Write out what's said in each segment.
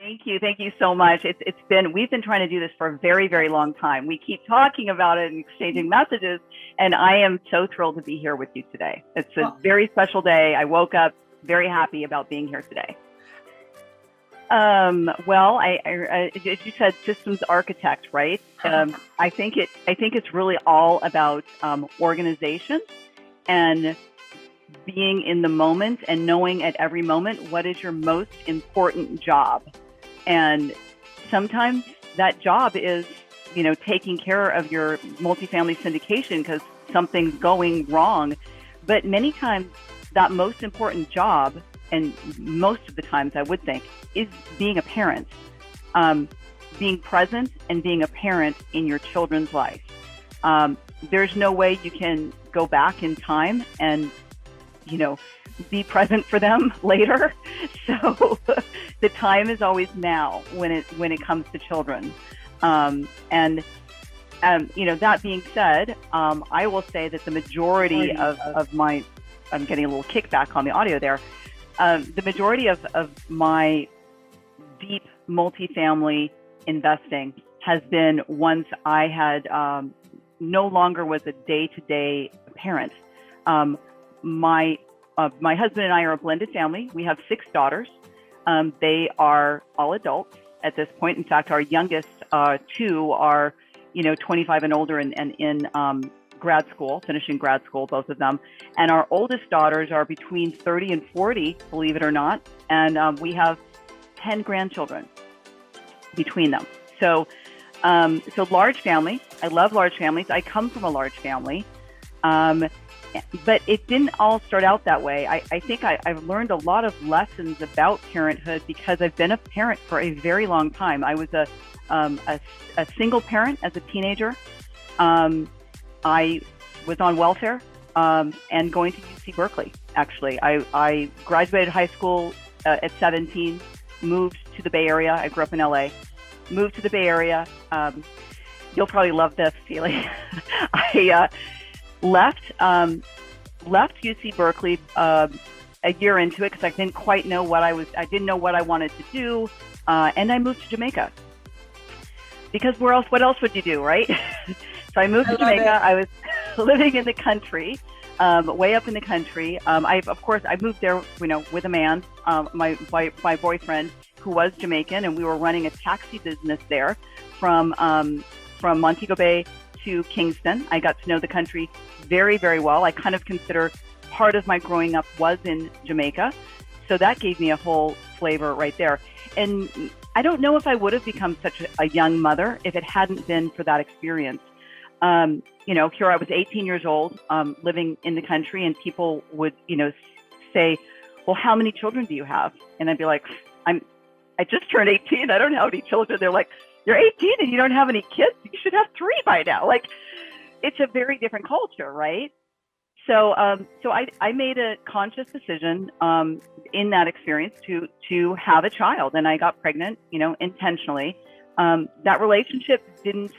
Thank you so much. We've been trying to do this for a very, very long time. We keep talking about it and exchanging messages, and I am so thrilled to be here with you today. It's a very special day. I woke up very happy about being here today. Well, as you said, systems architect, right? I think it's really all about organization and being in the moment and knowing at every moment what is your most important job. And sometimes that job is, taking care of your multifamily syndication because something's going wrong. But many times that most important job, and most of the times I would think, is being a parent, being present and being a parent in your children's life. There's no way you can go back in time and be present for them later. So the time is always now when it comes to children. That being said, I will say that the majority of my, I'm getting a little kickback on the audio there. The majority of my deep multifamily investing has been once I had no longer was a day-to-day parent. My husband and I are a blended family. We have 6 daughters. They are all adults at this point. In fact, our youngest 2 are, 25 and older and in grad school, finishing grad school, both of them. And our oldest daughters are between 30 and 40, believe it or not. And we have 10 grandchildren between them. So large family. I love large families. I come from a large family. But it didn't all start out that way. I think I've learned a lot of lessons about parenthood because I've been a parent for a very long time. I was a single parent as a teenager. I was on welfare and going to UC Berkeley, actually. I graduated high school at 17, moved to the Bay Area. I grew up in LA, moved to the Bay Area. You'll probably love this, Feely. I left UC Berkeley a year into it because I didn't quite know I didn't know what I wanted to do. And I moved to Jamaica because what else would you do, right? So I moved to Jamaica. I was living in the country, way up in the country. I moved there, with a man, my boyfriend, who was Jamaican, and we were running a taxi business there from Montego Bay to Kingston. I got to know the country very, very well. I kind of consider part of my growing up was in Jamaica. So that gave me a whole flavor right there. And I don't know if I would have become such a young mother if it hadn't been for that experience. Here I was 18 years old, living in the country, and people would, say, well, how many children do you have? And I'd be like, I just turned 18. I don't have any children. They're like, you're 18 and you don't have any kids. You should have 3 by now. Like, it's a very different culture, right? So I made a conscious decision in that experience to have a child, and I got pregnant, intentionally. That relationship didn't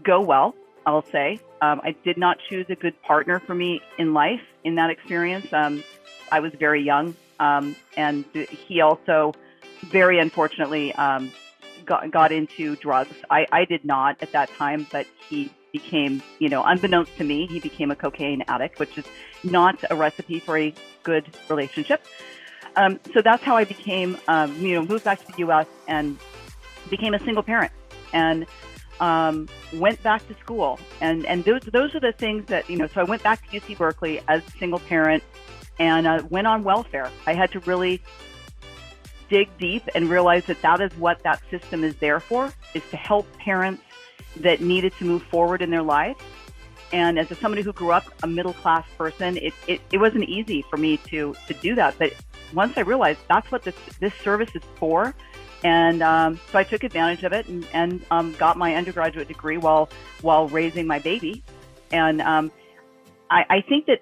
go well, I'll say. I did not choose a good partner for me in life in that experience. I was very young, and he also, very unfortunately, got into drugs. I did not at that time, but he became, unbeknownst to me, he became a cocaine addict, which is not a recipe for a good relationship. So that's how I became, moved back to the U.S. and became a single parent, and went back to school. And those are the things that, so I went back to UC Berkeley as a single parent and went on welfare. I had to really dig deep and realize that is what that system is there for, is to help parents that needed to move forward in their life. And as somebody who grew up a middle-class person, it wasn't easy for me to do that. But once I realized that's what this service is for, and so I took advantage of it and got my undergraduate degree while raising my baby. And I think that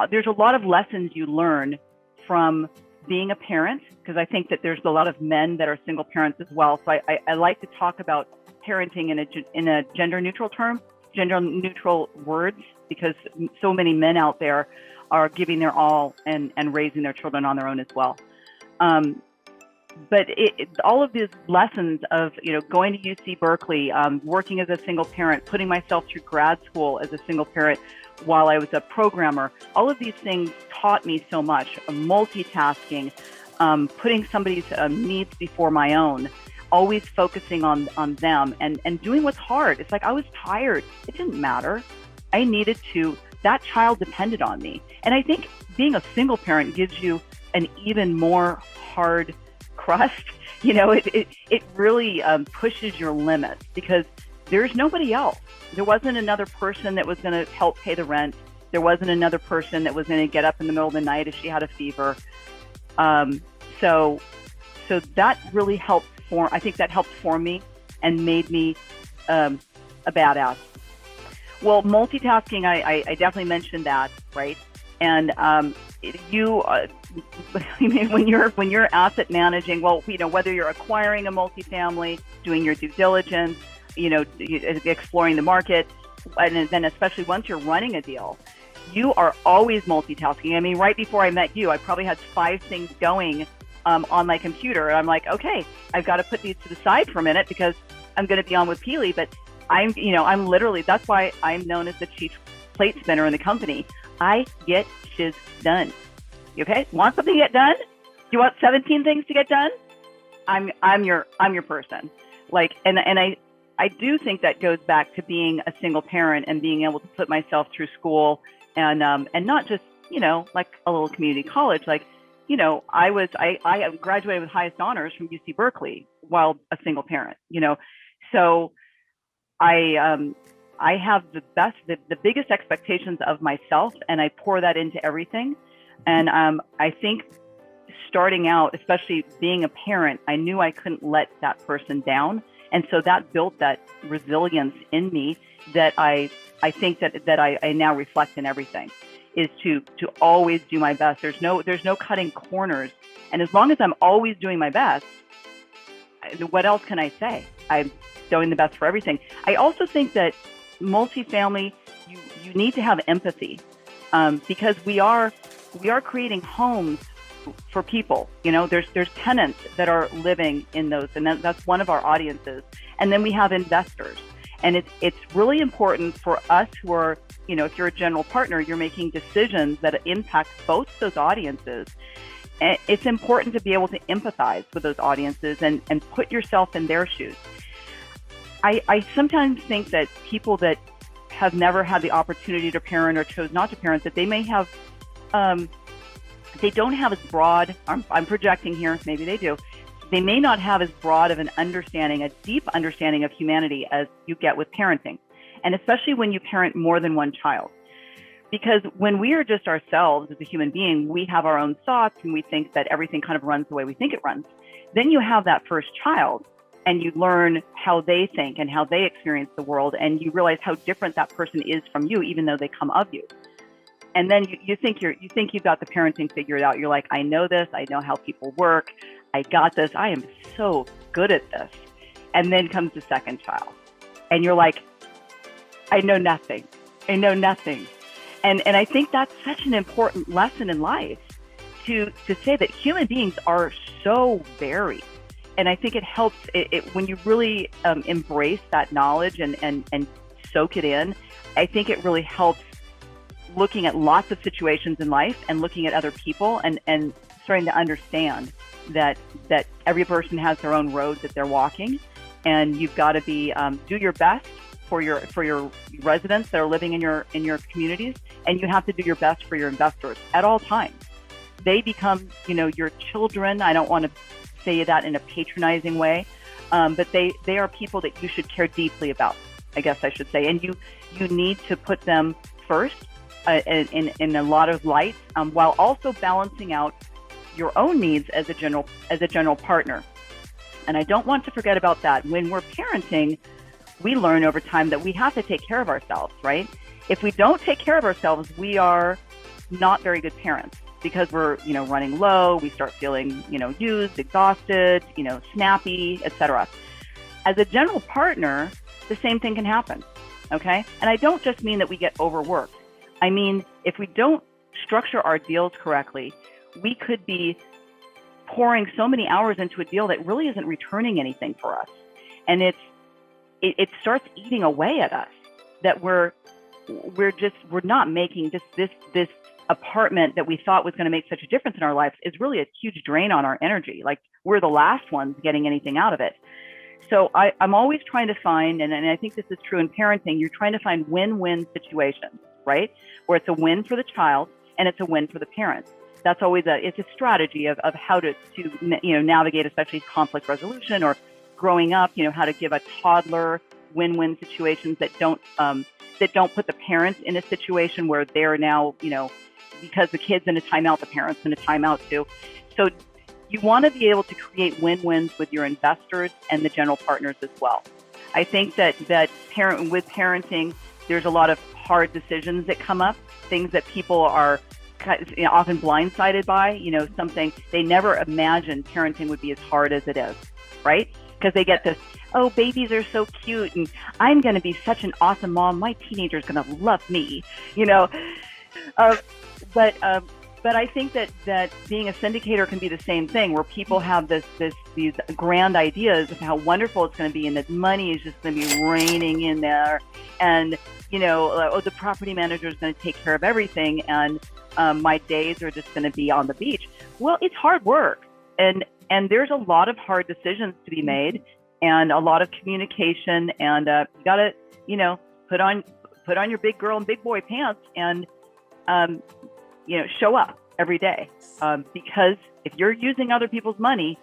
there's a lot of lessons you learn from being a parent, because I think that there's a lot of men that are single parents as well. So I like to talk about parenting in a gender-neutral term, gender-neutral words, because so many men out there are giving their all and raising their children on their own as well. all of these lessons of, going to UC Berkeley, working as a single parent, putting myself through grad school as a single parent while I was a programmer, all of these things taught me so much. Multitasking, putting somebody's needs before my own, always focusing on them and doing what's hard. It's like I was tired. It didn't matter. I needed to, that child depended on me. And I think being a single parent gives you an even more hard crust. It really pushes your limits because there's nobody else. There wasn't another person that was going to help pay the rent. There wasn't another person that was going to get up in the middle of the night if she had a fever. So that really helped I think that helped form me and made me a badass. Well, multitasking, I definitely mentioned that, right? And when you're asset managing, well, whether you're acquiring a multifamily, doing your due diligence, exploring the market, and then especially once you're running a deal, you are always multitasking. I mean, right before I met you, I probably had 5 things going on my computer. And I'm like, okay, I've got to put these to the side for a minute because I'm going to be on with Peely. But I'm literally, that's why I'm known as the chief plate spinner in the company. I get shiz done. Okay? Want something to get done? You want 17 things to get done? I'm your person. Like, and I do think that goes back to being a single parent and being able to put myself through school and not just, like a little community college. Like, I graduated with highest honors from UC Berkeley while a single parent, so I have the biggest expectations of myself, and I pour that into everything. And I think starting out, especially being a parent, I knew I couldn't let that person down. And so that built that resilience in me that I think that I now reflect in everything, is to always do my best. There's no cutting corners. And as long as I'm always doing my best, what else can I say? I'm doing the best for everything. I also think that multifamily, you need to have empathy because we are creating homes for people. There's tenants that are living in those, and that's one of our audiences. And then we have investors. And it's really important for us who are, if you're a general partner, you're making decisions that impact both those audiences. And it's important to be able to empathize with those audiences and put yourself in their shoes. I sometimes think that people that have never had the opportunity to parent or chose not to parent, that they may have, they don't have as broad, I'm projecting here, maybe they do, they may not have as broad of an understanding, a deep understanding of humanity as you get with parenting. And especially when you parent more than one child. Because when we are just ourselves as a human being, we have our own thoughts and we think that everything kind of runs the way we think it runs. Then you have that first child and you learn how they think and how they experience the world. And you realize how different that person is from you, even though they come of you. And then you think you've got the parenting figured out. You're like, I know this. I know how people work. I got this. I am so good at this. And then comes the second child. And you're like, I know nothing. I know nothing. And I think that's such an important lesson in life to say that human beings are so varied. And I think it helps when you really embrace that knowledge and soak it in. I think it really helps looking at lots of situations in life and looking at other people and starting to understand that every person has their own road that they're walking, and you've got to be do your best for your residents that are living in your communities, and you have to do your best for your investors at all times. They become, your children. I don't want to say that in a patronizing way, but they are people that you should care deeply about, I guess I should say, and you need to put them first in a lot of light, while also balancing out your own needs as a general partner. And I don't want to forget about that. When we're parenting, we learn over time that we have to take care of ourselves, right? If we don't take care of ourselves, we are not very good parents because we're, running low. We start feeling, used, exhausted, snappy, etc. As a general partner, the same thing can happen. Okay. And I don't just mean that we get overworked. I mean, if we don't structure our deals correctly, we could be pouring so many hours into a deal that really isn't returning anything for us. And it starts eating away at us, that we're not making this apartment that we thought was going to make such a difference in our lives is really a huge drain on our energy. Like, we're the last ones getting anything out of it. So I'm always trying to find, and I think this is true in parenting, you're trying to find win-win situations, right? Where it's a win for the child and it's a win for the parents. That's always it's a strategy of how to navigate, especially conflict resolution or growing up, how to give a toddler win-win situations that don't put the parents in a situation where they're now, because the kid's in a timeout, the parent's in a timeout too. So you want to be able to create win-wins with your investors and the general partners as well. I think that with parenting, there's a lot of hard decisions that come up, things that people are often blindsided by, something they never imagined parenting would be as hard as it is, right? Because they get this, oh, babies are so cute and I'm going to be such an awesome mom. My teenager's going to love me, But I think that being a syndicator can be the same thing, where people have these grand ideas of how wonderful it's going to be, and that money is just going to be raining in there, and the property manager is going to take care of everything, and my days are just going to be on the beach. Well, it's hard work, and there's a lot of hard decisions to be made, and a lot of communication, and you got to put on your big girl and big boy pants, and show up every day, because if you're using other people's money,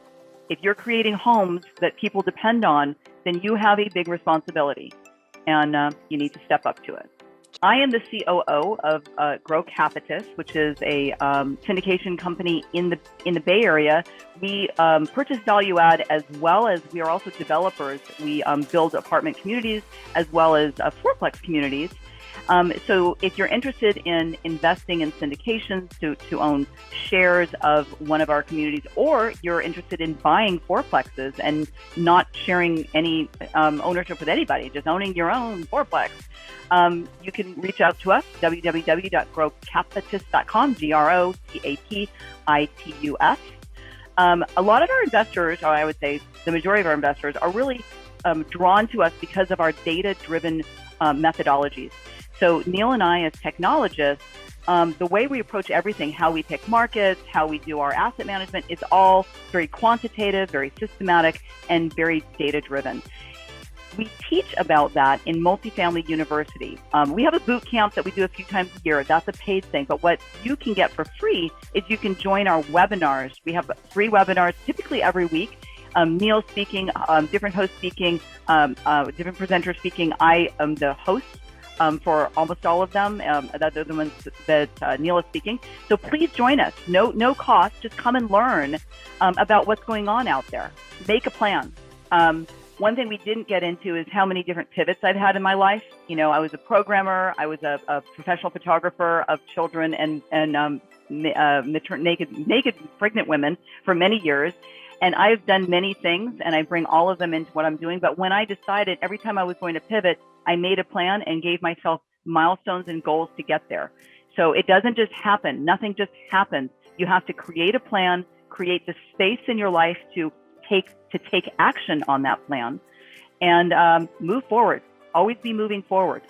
if you're creating homes that people depend on, then you have a big responsibility, and you need to step up to it. I am the COO of Grocapitus, which is a syndication company in the Bay Area. We purchase value add, as well as we are also developers. We build apartment communities as well as fourplex communities. So if you're interested in investing in syndications to own shares of one of our communities, or you're interested in buying fourplexes and not sharing any ownership with anybody, just owning your own fourplex, you can reach out to us, www.grocapitus.com, Grocapitus. A lot of our investors, or I would say the majority of our investors, are really drawn to us because of our data-driven methodologies. So Neal and I, as technologists, the way we approach everything, how we pick markets, how we do our asset management, is all very quantitative, very systematic, and very data-driven. We teach about that in Multifamily University. We have a boot camp that we do a few times a year. That's a paid thing. But what you can get for free is you can join our webinars. We have 3 webinars typically every week. Neal speaking, different hosts speaking, different presenters speaking. I am the host for almost all of them. Those are the ones that Neal is speaking. So please join us. No cost. Just come and learn about what's going on out there. Make a plan. One thing we didn't get into is how many different pivots I've had in my life. I was a programmer. I was a professional photographer of children and naked pregnant women for many years. And I've done many things, and I bring all of them into what I'm doing. But when I decided, every time I was going to pivot, I made a plan and gave myself milestones and goals to get there. So it doesn't just happen. Nothing just happens. You have to create a plan, create the space in your life to take action on that plan, and move forward. Always be moving forward.